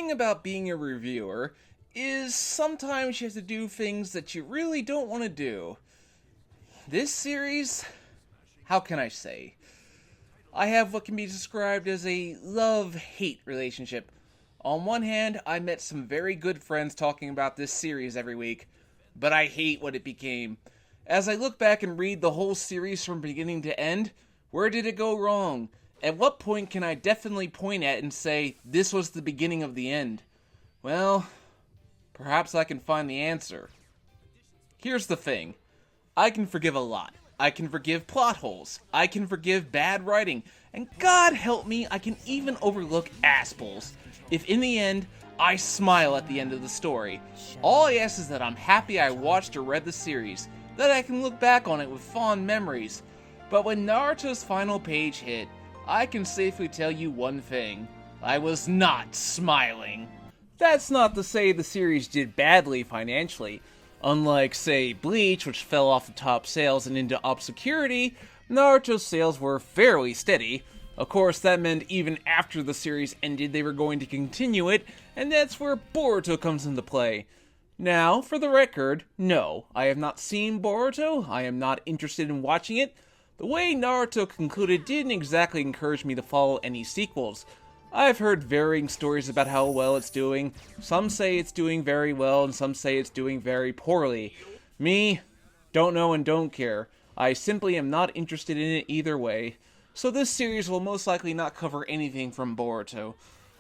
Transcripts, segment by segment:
thing about being a reviewer is sometimes you have to do things that you really don't want to do. This series, how can I say? I have what can be described as a love-hate relationship. On one hand, I met some very good friends talking about this series every week, but I hate what it became. As I look back and read the whole series from beginning to end, where did it go wrong? At what point can I definitely point at and say, this was the beginning of the end? Well, perhaps I can find the answer. Here's the thing. I can forgive a lot. I can forgive plot holes. I can forgive bad writing. And God help me, I can even overlook assholes. If in the end, I smile at the end of the story. All I ask is that I'm happy I watched or read the series, that I can look back on it with fond memories. But when Naruto's final page hit, I can safely tell you one thing. I was not smiling. That's not to say the series did badly financially. Unlike, say, Bleach, which fell off the top sales and into obscurity, Naruto's sales were fairly steady. Of course, that meant even after the series ended, they were going to continue it, and that's where Boruto comes into play. Now, for the record, no, I have not seen Boruto, I am not interested in watching it. The way Naruto concluded didn't exactly encourage me to follow any sequels. I've heard varying stories about how well it's doing. Some say it's doing very well, and some say it's doing very poorly. Me, don't know and don't care. I simply am not interested in it either way. So this series will most likely not cover anything from Boruto.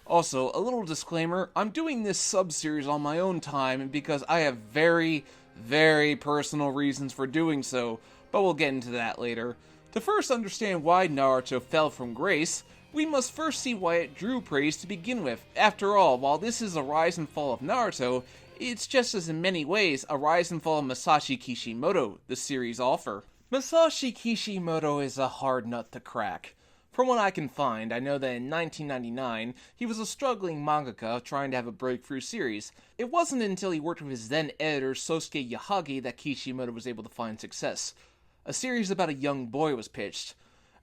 Also, a little disclaimer, I'm doing this sub-series on my own time because I have very, very personal reasons for doing so, but we'll get into that later. To first understand why Naruto fell from grace, we must first see why it drew praise to begin with. After all, while this is a rise and fall of Naruto, it's just as in many ways a rise and fall of Masashi Kishimoto the series offer. Masashi Kishimoto is a hard nut to crack. From what I can find, I know that in 1999, he was a struggling mangaka trying to have a breakthrough series. It wasn't until he worked with his then editor Sosuke Yahagi that Kishimoto was able to find success. A series about a young boy was pitched.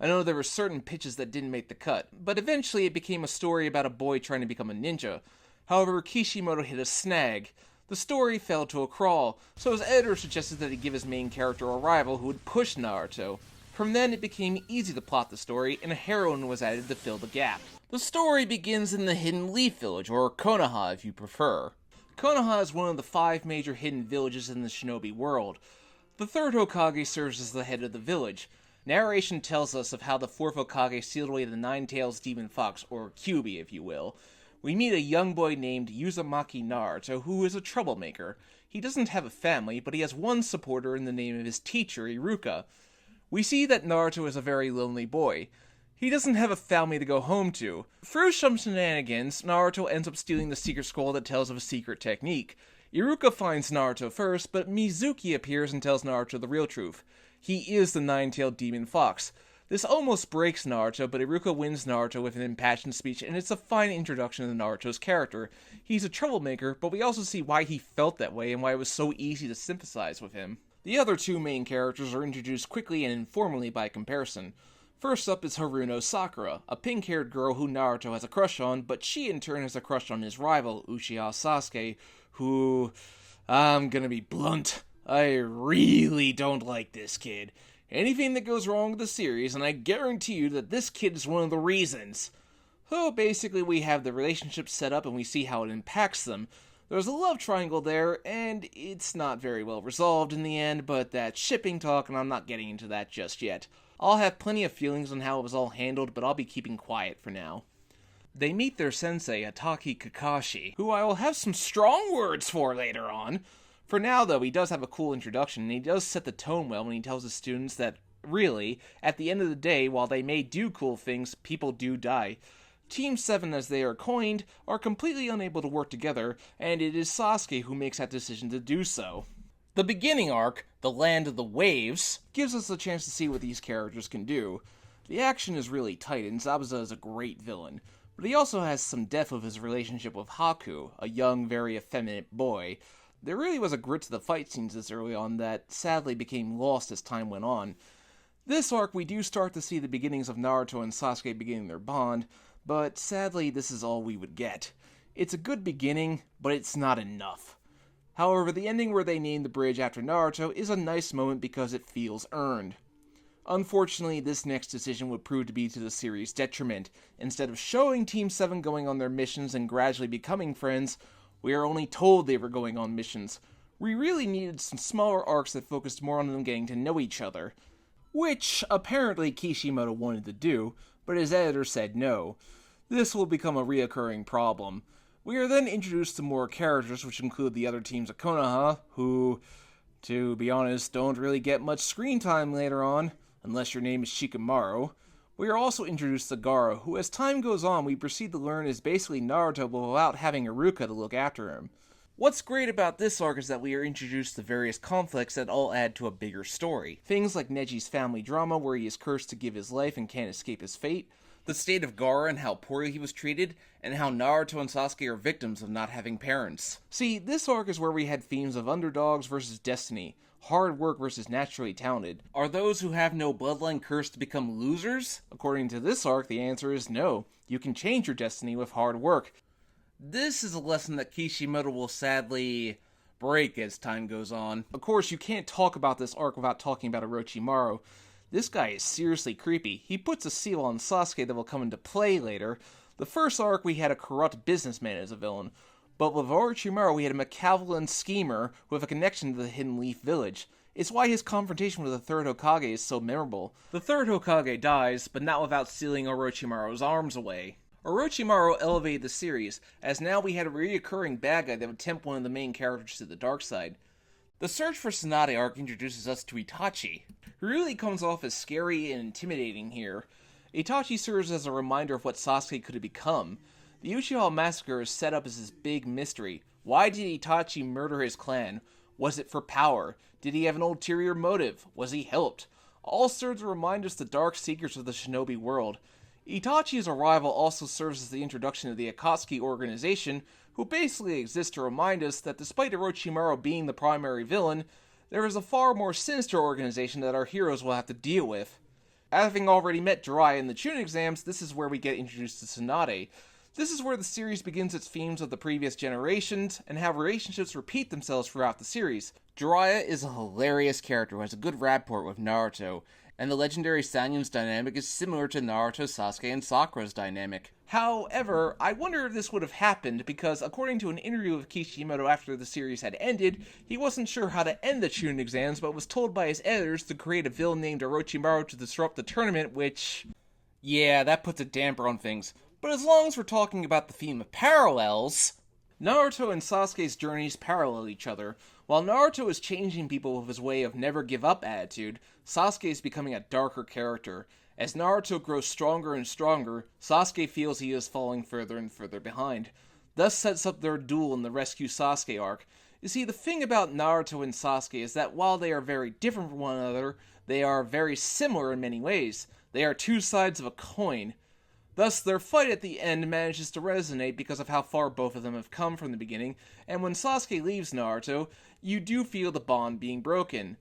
I know there were certain pitches that didn't make the cut, but eventually it became a story about a boy trying to become a ninja. However, Kishimoto hit a snag. The story fell to a crawl, so his editor suggested that he give his main character a rival who would push Naruto. From then, it became easy to plot the story, and a heroine was added to fill the gap. The story begins in the Hidden Leaf Village, or Konoha if you prefer. Konoha is one of the 5 major hidden villages in the shinobi world. The 3rd Hokage serves as the head of the village. Narration tells us of how the 4th Hokage sealed away the Nine-Tails Demon Fox, or Kyuubi if you will. We meet a young boy named Uzumaki Naruto, who is a troublemaker. He doesn't have a family, but he has one supporter in the name of his teacher, Iruka. We see that Naruto is a very lonely boy. He doesn't have a family to go home to. Through some shenanigans, Naruto ends up stealing the secret scroll that tells of a secret technique. Iruka finds Naruto first, but Mizuki appears and tells Naruto the real truth. He is the Nine-Tailed Demon Fox. This almost breaks Naruto, but Iruka wins Naruto with an impassioned speech, and it's a fine introduction to Naruto's character. He's a troublemaker, but we also see why he felt that way and why it was so easy to sympathize with him. The other 2 main characters are introduced quickly and informally by comparison. First up is Haruno Sakura, a pink-haired girl who Naruto has a crush on, but she in turn has a crush on his rival, Uchiha Sasuke, who, I'm gonna be blunt, I really don't like this kid. Anything that goes wrong with the series, and I guarantee you that this kid is one of the reasons. So basically we have the relationship set up and we see how it impacts them. There's a love triangle there, and it's not very well resolved in the end, but that's shipping talk and I'm not getting into that just yet. I'll have plenty of feelings on how it was all handled, but I'll be keeping quiet for now. They meet their sensei, Itachi Kakashi, who I will have some strong words for later on. For now, though, he does have a cool introduction, and he does set the tone well when he tells his students that, really, at the end of the day, while they may do cool things, people do die. Team 7, as they are coined, are completely unable to work together, and it is Sasuke who makes that decision to do so. The beginning arc, The Land of the Waves, gives us a chance to see what these characters can do. The action is really tight, and Zabuza is a great villain, but he also has some depth of his relationship with Haku, a young, very effeminate boy. There really was a grit to the fight scenes this early on that sadly became lost as time went on. This arc we do start to see the beginnings of Naruto and Sasuke beginning their bond, but sadly this is all we would get. It's a good beginning, but it's not enough. However, the ending where they name the bridge after Naruto is a nice moment because it feels earned. Unfortunately, this next decision would prove to be to the series' detriment. Instead of showing Team 7 going on their missions and gradually becoming friends, we are only told they were going on missions. We really needed some smaller arcs that focused more on them getting to know each other. Which, apparently, Kishimoto wanted to do, but his editor said no. This will become a reoccurring problem. We are then introduced to more characters, which include the other teams of Konoha, who, to be honest, don't really get much screen time later on, unless your name is Shikamaru. We are also introduced to Gaara, who as time goes on we proceed to learn is basically Naruto but without having Iruka to look after him. What's great about this arc is that we are introduced to various conflicts that all add to a bigger story. Things like Neji's family drama where he is cursed to give his life and can't escape his fate, the state of Gaara and how poorly he was treated, and how Naruto and Sasuke are victims of not having parents. See, this arc is where we had themes of underdogs versus destiny, hard work versus naturally talented. Are those who have no bloodline cursed to become losers? According to this arc, the answer is no. You can change your destiny with hard work. This is a lesson that Kishimoto will sadly break as time goes on. Of course, you can't talk about this arc without talking about Orochimaru. This guy is seriously creepy. He puts a seal on Sasuke that will come into play later. The first arc we had a corrupt businessman as a villain, but with Orochimaru we had a malevolent schemer with a connection to the Hidden Leaf Village. It's why his confrontation with the third Hokage is so memorable. The third Hokage dies, but not without stealing Orochimaru's arms away. Orochimaru elevated the series, as now we had a reoccurring bad guy that would tempt one of the main characters to the dark side. The Search for Tsunade arc introduces us to Itachi, who really comes off as scary and intimidating here. Itachi serves as a reminder of what Sasuke could have become. The Uchiha massacre is set up as this big mystery. Why did Itachi murder his clan? Was it for power? Did he have an ulterior motive? Was he helped? All serve to remind us the dark secrets of the shinobi world. Itachi's arrival also serves as the introduction of the Akatsuki organization, who basically exist to remind us that despite Orochimaru being the primary villain, there is a far more sinister organization that our heroes will have to deal with. Having already met Jiraiya in the Chunin exams, this is where we get introduced to Tsunade. This is where the series begins its themes of the previous generations, and how relationships repeat themselves throughout the series. Jiraiya is a hilarious character who has a good rapport with Naruto, and the legendary Sanyon's dynamic is similar to Naruto, Sasuke, and Sakura's dynamic. However, I wonder if this would have happened because, according to an interview with Kishimoto after the series had ended, he wasn't sure how to end the Chunin exams, but was told by his editors to create a villain named Orochimaru to disrupt the tournament, which... yeah, that puts a damper on things. But as long as we're talking about the theme of parallels, Naruto and Sasuke's journeys parallel each other. While Naruto is changing people with his way of never give up attitude, Sasuke is becoming a darker character. As Naruto grows stronger and stronger, Sasuke feels he is falling further and further behind. Thus sets up their duel in the Rescue Sasuke arc. You see, the thing about Naruto and Sasuke is that while they are very different from one another, they are very similar in many ways. They are two sides of a coin. Thus, their fight at the end manages to resonate because of how far both of them have come from the beginning, and when Sasuke leaves Naruto, you do feel the bond being broken.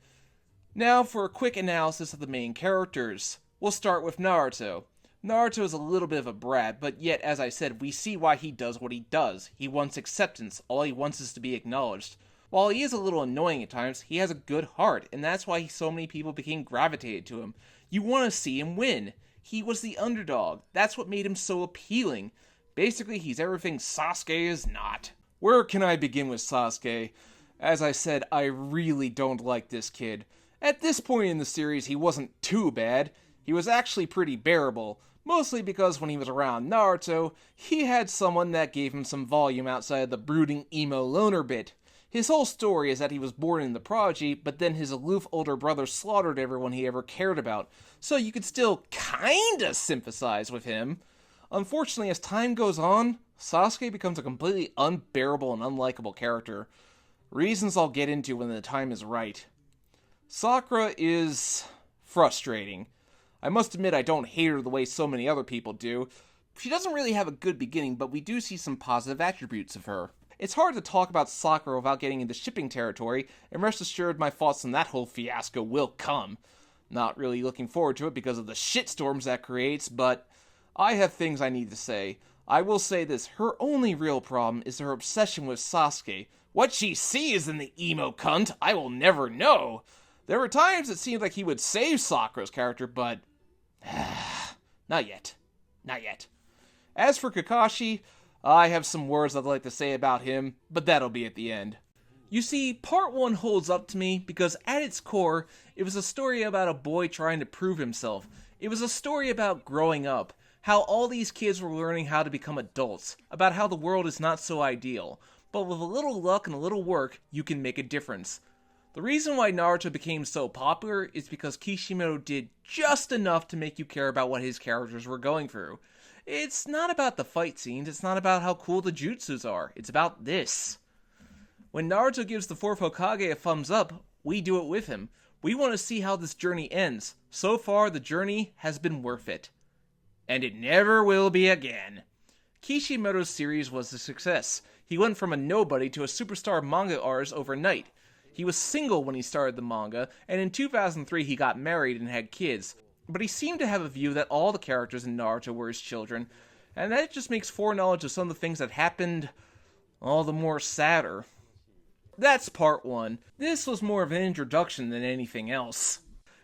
Now for a quick analysis of the main characters. We'll start with Naruto. Naruto is a little bit of a brat, but yet, as I said, we see why he does what he does. He wants acceptance. All he wants is to be acknowledged. While he is a little annoying at times, he has a good heart, and that's why so many people became gravitated to him. You want to see him win. He was the underdog. That's what made him so appealing. Basically, he's everything Sasuke is not. Where can I begin with Sasuke? As I said, I really don't like this kid. At this point in the series, he wasn't too bad. He was actually pretty bearable, mostly because when he was around Naruto, he had someone that gave him some volume outside of the brooding emo loner bit. His whole story is that he was born in the prodigy, but then his aloof older brother slaughtered everyone he ever cared about, so you could still kinda sympathize with him. Unfortunately, as time goes on, Sasuke becomes a completely unbearable and unlikable character. Reasons I'll get into when the time is right. Sakura is frustrating. I must admit I don't hate her the way so many other people do. She doesn't really have a good beginning, but we do see some positive attributes of her. It's hard to talk about Sakura without getting into shipping territory, and rest assured my thoughts on that whole fiasco will come. Not really looking forward to it because of the shitstorms that creates, but I have things I need to say. I will say this, her only real problem is her obsession with Sasuke. What she sees in the emo cunt, I will never know. There were times it seemed like he would save Sakura's character, but... not yet. Not yet. As for Kakashi, I have some words I'd like to say about him, but that'll be at the end. You see, part 1 holds up to me because at its core, it was a story about a boy trying to prove himself. It was a story about growing up, how all these kids were learning how to become adults, about how the world is not so ideal, but with a little luck and a little work, you can make a difference. The reason why Naruto became so popular is because Kishimoto did just enough to make you care about what his characters were going through. It's not about the fight scenes, it's not about how cool the jutsus are, it's about this. When Naruto gives the 4th Hokage a thumbs up, we do it with him. We want to see how this journey ends. So far, the journey has been worth it. And it never will be again. Kishimoto's series was a success. He went from a nobody to a superstar manga artist overnight. He was single when he started the manga, and in 2003 he got married and had kids. But he seemed to have a view that all the characters in Naruto were his children, and that just makes foreknowledge of some of the things that happened all the more sadder. That's part 1. This was more of an introduction than anything else.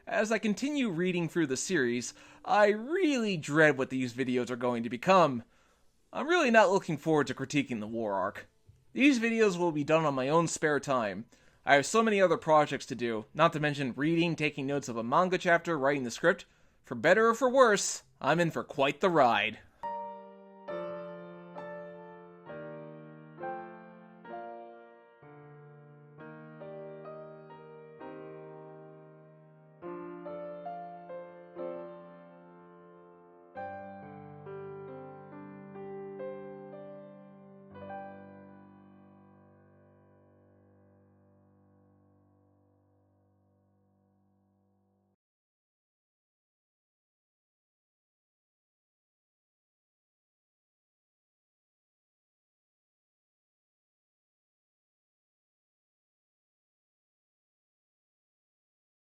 As I continue reading through the series, I really dread what these videos are going to become. I'm really not looking forward to critiquing the war arc. These videos will be done on my own spare time. I have so many other projects to do, not to mention reading, taking notes of a manga chapter, writing the script. For better or for worse, I'm in for quite the ride.